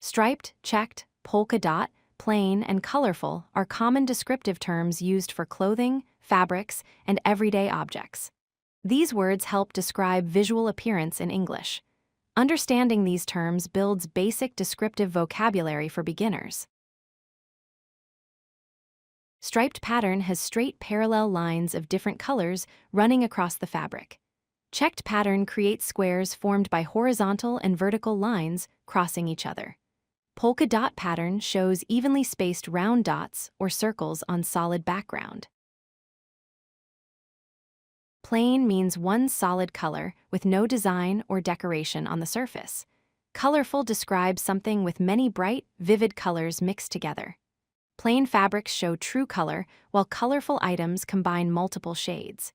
Striped, checked, polka dot, plain, and colorful are common descriptive terms used for clothing, fabrics, and everyday objects. These words help describe visual appearance in English. Understanding these terms builds basic descriptive vocabulary for beginners. Striped pattern has straight parallel lines of different colors running across the fabric. Checked pattern creates squares formed by horizontal and vertical lines crossing each other. Polka dot pattern shows evenly spaced round dots or circles on solid background. Plain means one solid color with no design or decoration on the surface. Colorful describes something with many bright, vivid colors mixed together. Plain fabrics show true color, while colorful items combine multiple shades.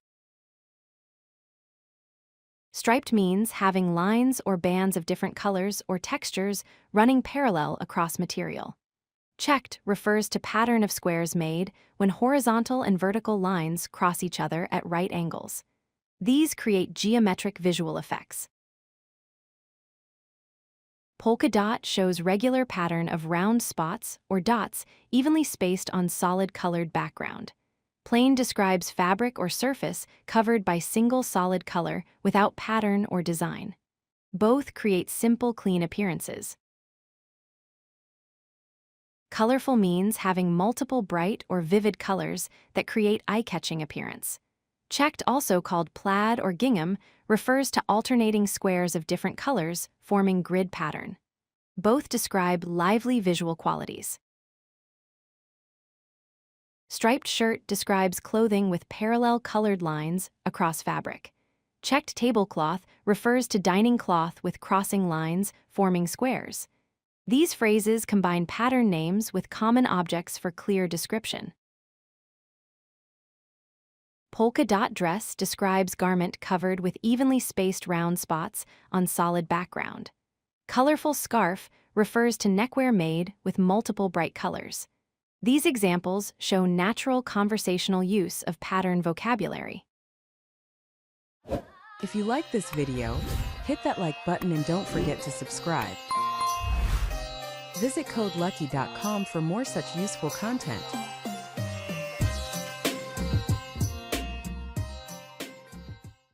Striped means having lines or bands of different colors or textures running parallel across material. Checked refers to pattern of squares made when horizontal and vertical lines cross each other at right angles. These create geometric visual effects. Polka dot shows regular pattern of round spots or dots evenly spaced on solid colored background. Plain describes fabric or surface covered by single solid color without pattern or design. Both create simple, clean appearances. Colorful means having multiple bright or vivid colors that create eye-catching appearance. Checked, also called plaid or gingham, refers to alternating squares of different colors forming grid pattern. Both describe lively visual qualities. Striped shirt describes clothing with parallel colored lines across fabric. Checked tablecloth refers to dining cloth with crossing lines forming squares. These phrases combine pattern names with common objects for clear description. Polka dot dress describes garment covered with evenly spaced round spots on solid background. Colorful scarf refers to neckwear made with multiple bright colors. These examples show natural conversational use of pattern vocabulary. If you like this video, hit that like button and don't forget to subscribe. Visit codelucky.com for more such useful content.